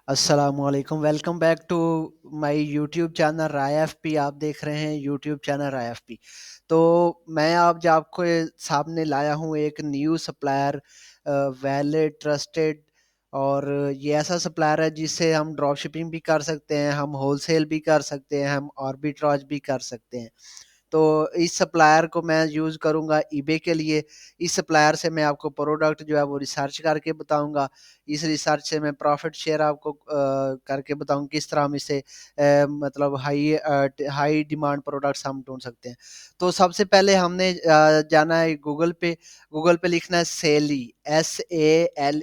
अस्सलामुअलैकुम। Welcome back to my YouTube channel Rai FP. आप देख रहे हैं यूट्यूब चैनल राय एफपी। तो मैं आज आपको सामने लाया हूँ एक न्यू सप्लायर, वैलिड, ट्रस्टेड। और ये ऐसा सप्लायर है जिससे हम ड्रॉप शिपिंग भी कर सकते हैं, हम होलसेल भी कर सकते हैं, हम आर्बिट्राज भी कर सकते हैं। तो इस सप्लायर को मैं यूज़ करूँगा ईबे के लिए। इस सप्लायर से मैं आपको प्रोडक्ट जो है वो रिसर्च करके बताऊँगा। इस रिसर्च से मैं प्रॉफिट शेयर आपको करके बताऊँ किस तरह हम इसे मतलब हाई डिमांड प्रोडक्ट्स हम ढूँढ सकते हैं। तो सबसे पहले हमने जाना है गूगल पे लिखना है सेली, SALEYEE.com।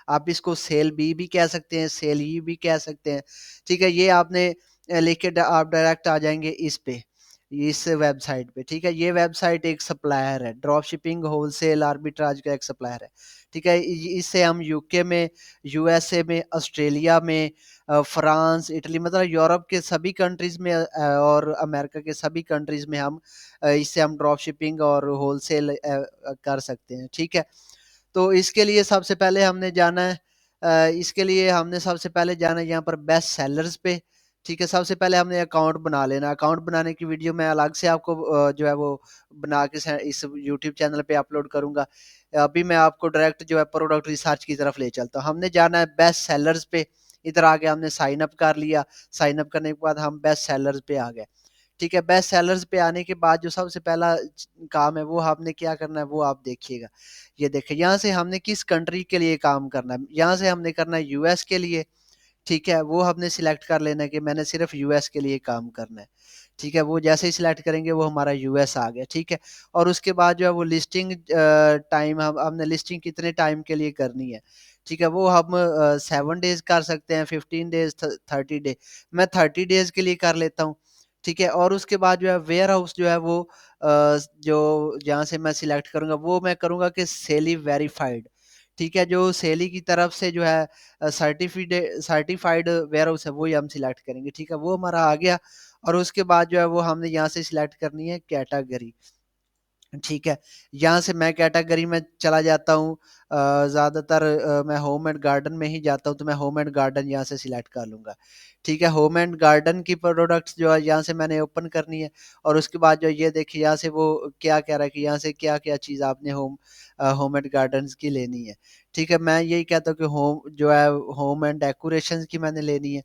आप इसको सेल बी भी कह सकते हैं, सेल ई भी कह सकते हैं। ठीक है, ये आपने लिख के आप डायरेक्ट आ जाएंगे इस वेबसाइट पे। ठीक है, ये वेबसाइट एक सप्लायर है, ड्रॉप शिपिंग, होलसेल, आर्बिट्राज का एक सप्लायर है। ठीक है, इससे हम यूके में, यूएसए में, ऑस्ट्रेलिया में, फ्रांस, इटली, मतलब यूरोप के सभी कंट्रीज में और अमेरिका के सभी कंट्रीज में हम इससे हम ड्रॉप शिपिंग और होलसेल कर सकते हैं। ठीक है, तो इसके लिए सबसे पहले हमने जाना है यहाँ पर बेस्ट सेलर्स पे। ठीक है, सबसे पहले हमने अकाउंट बना लेना। अकाउंट बनाने की वीडियो मैं अलग से आपको जो है वो बना के इस यूट्यूब चैनल पे अपलोड करूंगा। अभी मैं आपको डायरेक्ट जो है प्रोडक्ट रिसर्च की तरफ ले चलता हूँ। हमने जाना है बेस्ट सेलर्स पे। इधर आके हमने साइन अप कर लिया। साइन अप करने के बाद हम बेस्ट सेलर्स पे आ गए। ठीक है, बेस्ट सेलर्स पे आने के बाद जो सबसे पहला काम है वो आपने क्या करना है वो आप देखिएगा। ये देखिए, यहाँ से हमने किस कंट्री के लिए काम करना है। यहाँ से हमने करना है यूएस के लिए। ठीक है, वो हमने सिलेक्ट कर लेना है कि मैंने सिर्फ यूएस के लिए काम करना है। ठीक है, वो जैसे ही सिलेक्ट करेंगे वो हमारा यूएस आ गया। ठीक है, और उसके बाद जो है वो लिस्टिंग टाइम, हमने लिस्टिंग कितने टाइम के लिए करनी है। ठीक है, वो हम 7 डेज कर सकते हैं, 15 डेज, 30 डे। मैं 30 डेज के लिए कर लेता हूँ। ठीक है, और उसके बाद जो है वेयर हाउस जो है वो जो जहाँ से मैं सिलेक्ट करूंगा वो मैं करूंगा कि सेली वेरीफाइड। ठीक है, जो सेली की तरफ से जो है सर्टिफाइड वेयर हाउस है वही हम सिलेक्ट करेंगे। ठीक है, वो हमारा आ गया। और उसके बाद जो है वो हमने यहाँ से सिलेक्ट करनी है कैटेगरी। ठीक है, यहाँ से मैं कैटेगरी में चला जाता हूँ। ज़्यादातर मैं होम एंड गार्डन में ही जाता हूँ, तो मैं होम एंड गार्डन यहाँ से सिलेक्ट कर लूँगा। ठीक है, होम एंड गार्डन की प्रोडक्ट्स जो है यहाँ से मैंने ओपन करनी है। और उसके बाद जो ये देखिए यहाँ से वो क्या कह रहा है कि यहाँ से क्या क्या चीज़ आपने होम एंड गार्डन्स की लेनी है। ठीक है, मैं यही कहता हूँ कि होम एंड डेकोरेशन की मैंने लेनी है।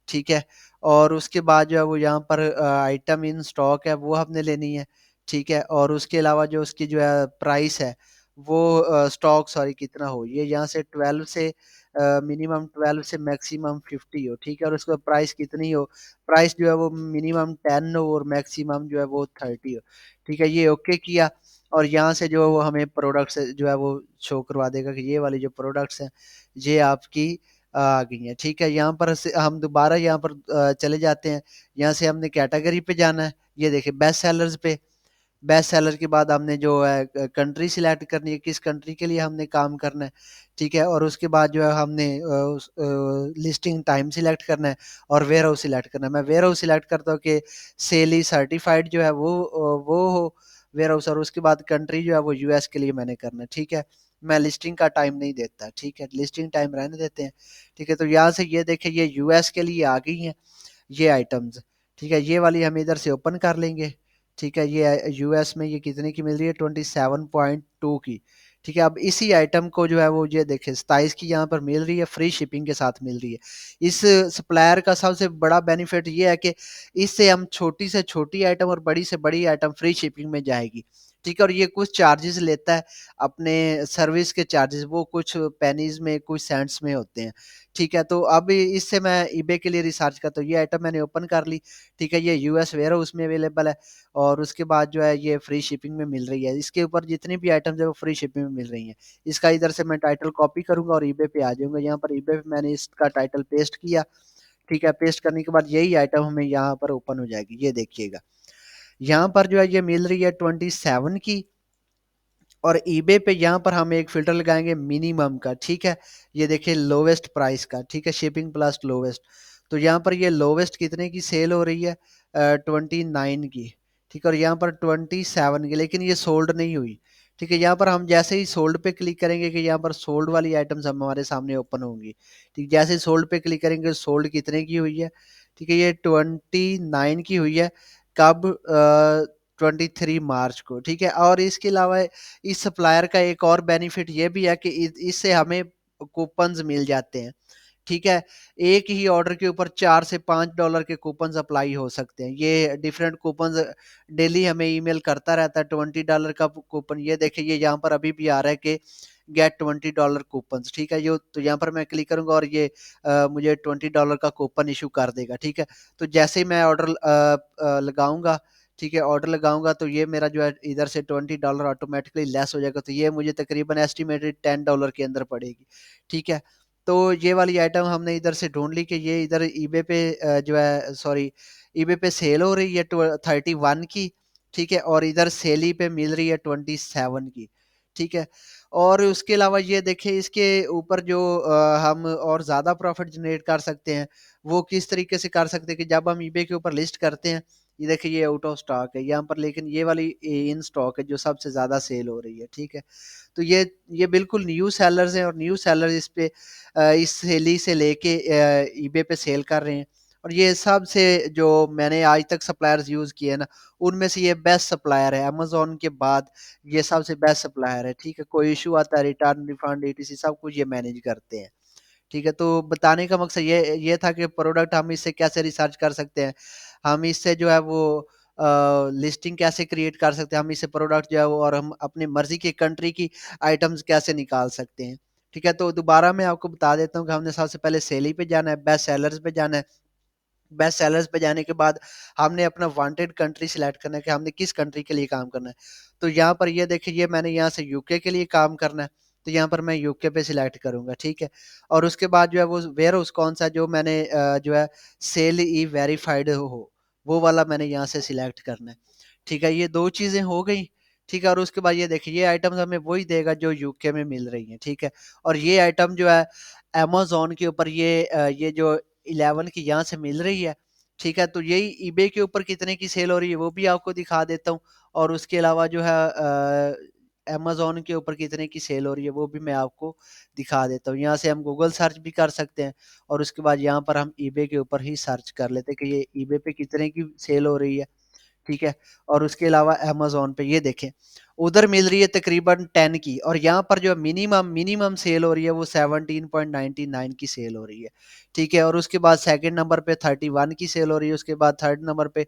ठीक है, और उसके बाद जो है वो यहाँ पर आइटम इन स्टॉक है वो हमने लेनी है। ठीक है, और उसके अलावा जो उसकी जो है प्राइस है वो स्टॉक सॉरी कितना हो, ये यहाँ से 12 से मिनिमम 12 से मैक्सिमम 50 हो। ठीक है, और उसका प्राइस कितनी हो, प्राइस जो है वो मिनिमम 10 हो और मैक्सिमम जो है वो 30 हो। ठीक है, ये ओके किया। और यहाँ से जो है वो हमें प्रोडक्ट्स जो है वो शो करवा देगा कि ये वाली जो प्रोडक्ट्स हैं ये आपकी आ गई हैं। ठीक है, यहाँ पर से हम दोबारा यहाँ पर चले जाते हैं। यहाँ से हमने कैटेगरी पे जाना है। ये देखिए बेस्ट सेलर्स पे। बेस्ट सेलर के बाद हमने जो है कंट्री सिलेक्ट करनी है, किस कंट्री के लिए हमने काम करना है। ठीक है, और उसके बाद जो है हमने लिस्टिंग टाइम सिलेक्ट करना है और वेयर हाउस सिलेक्ट करना है। मैं वेयर हाउस सिलेक्ट करता हूँ कि सेली सर्टिफाइड जो है वो हो वेयर हाउस। और उसके बाद कंट्री जो है वो यूएस के लिए मैंने करना है। ठीक है, मैं लिस्टिंग का टाइम नहीं देता। ठीक है, लिस्टिंग टाइम रहने देते हैं। ठीक है, तो यहाँ से ये देखिए ये यूएस के लिए आ गई हैं ये आइटम्स। ठीक है, ये वाली हम इधर से ओपन कर लेंगे। ठीक है, ये यूएस में ये कितने की मिल रही है, 27.2 की। ठीक है, अब इसी आइटम को जो है वो ये देखिए 27 की यहाँ पर मिल रही है, फ्री शिपिंग के साथ मिल रही है। इस सप्लायर का सबसे बड़ा बेनिफिट ये है कि इससे हम छोटी से छोटी आइटम और बड़ी से बड़ी आइटम फ्री शिपिंग में जाएगी। ठीक है, और ये कुछ चार्जेस लेता है, अपने सर्विस के चार्जेस, वो कुछ पेनीज में कुछ सेंट्स में होते हैं। ठीक है, तो अब इससे मैं ईबे के लिए रिसर्च करता हूँ। ये आइटम मैंने ओपन कर ली। ठीक है, ये यूएस वेयर हाउस में अवेलेबल है। और उसके बाद जो है ये फ्री शिपिंग में मिल रही है। इसके ऊपर जितनी भी आइटम्स है वो फ्री शिपिंग में मिल रही हैं। इसका इधर से मैं टाइटल कॉपी करूंगा और ईबे पे आ जाऊंगा। यहाँ पर ईबे पे मैंने इसका टाइटल पेस्ट किया। ठीक है, पेस्ट करने के बाद यही आइटम हमें यहाँ पर ओपन हो जाएगी। ये देखिएगा, यहाँ पर जो है ये मिल रही है 27 की। और ईबे पे यहाँ पर हम एक फिल्टर लगाएंगे मिनिमम का। ठीक है, ये देखिए लोवेस्ट प्राइस का। ठीक है, शिपिंग प्लस लोवेस्ट। तो यहाँ पर ये लोवेस्ट कितने की सेल हो रही है, 29 की। ठीक है, और यहाँ पर 27 की, लेकिन ये सोल्ड नहीं हुई। ठीक है, यहाँ पर हम जैसे ही सोल्ड पे क्लिक करेंगे कि यहाँ पर सोल्ड वाली आइटम्स हमारे सामने ओपन होंगी। ठीक, जैसे ही सोल्ड पे क्लिक करेंगे सोल्ड कितने की हुई है, ठीक है, ये 29 की हुई है। कब? 23 मार्च को। ठीक है, और इसके अलावा इस सप्लायर का एक और बेनिफिट ये भी है कि इससे हमें कूपन्स मिल जाते हैं। ठीक है, एक ही ऑर्डर के ऊपर $4 से $5 के कूपन्स अप्लाई हो सकते हैं। ये डिफरेंट कूपन्स डेली हमें ईमेल करता रहता है। $20 का कूपन, ये देखिए, ये यहाँ पर अभी भी आ रहा है कि गेट $20 कूपन्स। ठीक है, ये तो यहाँ पर मैं क्लिक करूंगा और ये मुझे $20 का कूपन इशू कर देगा। ठीक है, तो जैसे ही मैं ऑर्डर लगाऊंगा, ठीक है, ऑर्डर लगाऊंगा तो ये मेरा जो है इधर से $20 ऑटोमेटिकली लेस हो जाएगा, तो ये मुझे तकरीबन एस्टिमेटेड $10 के अंदर पड़ेगी। ठीक है, तो ये वाली आइटम हमने इधर से ढूंढ ली कि ये इधर ईबे पे जो है, सॉरी, ईबे पे सेल हो रही है 31 की। ठीक है, और इधर सेली पे मिल रही है 27 की। ठीक है, और उसके अलावा ये देखिए, इसके ऊपर जो हम और ज़्यादा प्रॉफिट जनरेट कर सकते हैं, वो किस तरीके से कर सकते हैं कि जब हम ईबे के ऊपर लिस्ट करते हैं, ये देखिए, ये आउट ऑफ स्टॉक है यहाँ पर, लेकिन ये वाली इन स्टॉक है जो सबसे ज़्यादा सेल हो रही है। ठीक है, तो ये बिल्कुल न्यू सेलर्स हैं और न्यू सेलर्स इस पे इस सेली से लेके ईबे पे सेल कर रहे हैं। और ये सबसे जो मैंने आज तक सप्लायर्स यूज़ किए हैं ना, उनमें से ये बेस्ट सप्लायर है। अमेज़न के बाद ये सबसे बेस्ट सप्लायर है। ठीक है, कोई इश्यू आता है, रिटर्न, रिफंड, ईटीसी सब कुछ ये मैनेज करते हैं। ठीक है, तो बताने का मकसद ये था कि प्रोडक्ट हम इससे कैसे रिसर्च कर सकते हैं, हम इससे जो है वो लिस्टिंग कैसे क्रिएट कर सकते हैं, हम इससे प्रोडक्ट जो है वो, और हम अपनी मर्जी की कंट्री की आइटम्स कैसे निकाल सकते हैं। ठीक है, तो दोबारा मैं आपको बता देता हूँ कि हमने सबसे पहले सेली पे जाना है, बेस्ट सेलर्स पे जाना है। बेस्ट सेलर्स पे जाने के बाद हमने अपना वांटेड कंट्री सिलेक्ट करना है कि हमने किस कंट्री के लिए काम करना है। तो यहाँ पर ये देखिए, ये मैंने यहाँ से यूके के लिए काम करना है, तो यहाँ पर मैं यूके पे सिलेक्ट करूंगा। ठीक है, और उसके बाद जो है वो वेयर हाउस कौन सा जो मैंने जो है सेल ई वेरीफाइड हो, वो वाला मैंने यहाँ से सिलेक्ट करना है। ठीक है, ये दो चीजें हो गई। ठीक है, और उसके बाद ये देखिए, ये आइटम्स हमें वही देगा जो यूके में मिल रही है। ठीक है, और ये आइटम जो है अमेज़न के ऊपर ये जो 11 की यहाँ से मिल रही है। ठीक है, तो यही ईबे के ऊपर कितने की सेल हो रही है वो भी आपको दिखा देता हूँ, और उसके अलावा जो है अमेज़न के ऊपर कितने की सेल हो रही है वो भी मैं आपको दिखा देता हूँ। यहाँ से हम गूगल सर्च भी कर सकते हैं, और उसके बाद यहाँ पर हम ईबे के ऊपर ही सर्च कर लेते हैं कि ये ईबे पे कितने की सेल हो रही है। ठीक है, और उसके अलावा अमेज़न पे ये देखें, उधर मिल रही है तकरीबन 10 की, और यहाँ पर जो मिनिमम मिनिमम सेल हो रही है वो 17.99 की सेल हो रही है। ठीक है, और उसके बाद सेकंड नंबर पे 31 की सेल हो रही है, उसके बाद थर्ड नंबर पे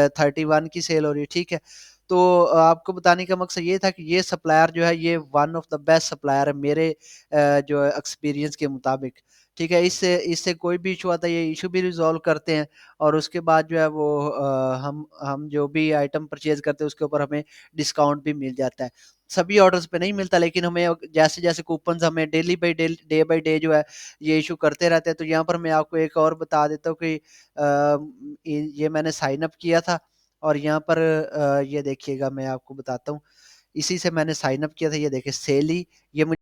31 की सेल हो रही है। ठीक है, तो आपको बताने का मकसद ये था कि ये सप्लायर जो है ये one of the best supplier है मेरे जो एक्सपीरियंस के मुताबिक। ठीक है, इससे इससे कोई भी इशू आता है, ये इशू भी रिजॉल्व करते हैं, और उसके बाद जो है वो हम जो भी आइटम परचेज़ करते हैं उसके ऊपर हमें डिस्काउंट भी मिल जाता है। सभी ऑर्डर्स पे नहीं मिलता, लेकिन हमें जैसे-जैसे कूपन्स हमें डे बाय डे जो है ये इश्यू करते रहते हैं। तो यहाँ पर मैं आपको एक और बता देता हूँ कि ये मैंने साइन अप किया था, और यहाँ पर ये देखिएगा, मैं आपको बताता हूँ। इसी से मैंने साइन अप किया था, ये देखिए सेली, ये मुझे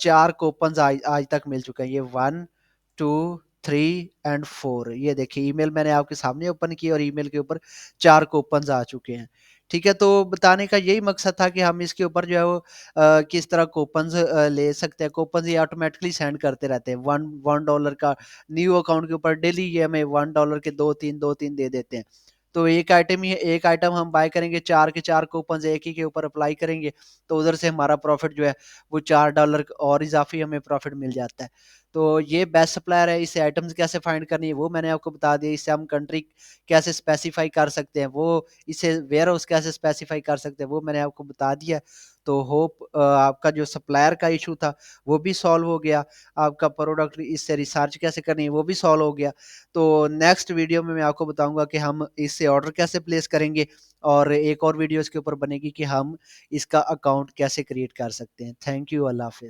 4 कूपन्स आज आज तक मिल चुके हैं। ये 1, 2, 3 एंड 4, ये देखिए, ईमेल मैंने आपके सामने ओपन की और ईमेल के ऊपर 4 कूपन्स आ चुके हैं। ठीक है, तो बताने का यही मकसद था कि हम इसके ऊपर जो है वो किस तरह कूपन्स ले सकते हैं। कूपन्स ये ऑटोमेटिकली सेंड करते रहते हैं। 1 डॉलर का न्यू अकाउंट के ऊपर डेली ये हमें $1 के 2-3 दे देते हैं। तो एक आइटम हम बाय करेंगे, 4 के 4 कूपन्स एक ही के ऊपर अप्लाई करेंगे, तो उधर से हमारा प्रॉफिट जो है वो $4 और इज़ाफ़ी हमें प्रॉफिट मिल जाता है। तो ये बेस्ट सप्लायर है, इससे आइटम्स कैसे फाइंड करनी है वो मैंने आपको बता दिया, इससे हम कंट्री कैसे स्पेसिफ़ाई कर सकते हैं, वो इससे वेयरहाउस कैसे स्पेसिफ़ाई कर सकते हैं, वो मैंने आपको बता दिया। तो होप आपका जो सप्लायर का इश्यू था, वो भी सॉल्व हो गया। आपका प्रोडक्ट इससे रिसर्च कैसे करनी है, वो भी सॉल्व हो गया। तो नेक्स्ट वीडियो में मैं आपको बताऊँगा कि हम इससे ऑर्डर कैसे प्लेस करेंगे, और एक और वीडियो इसके ऊपर बनेगी कि हम इसका अकाउंट कैसे क्रिएट कर सकते हैं। थैंक यू, अल्लाह हाफ़िज़।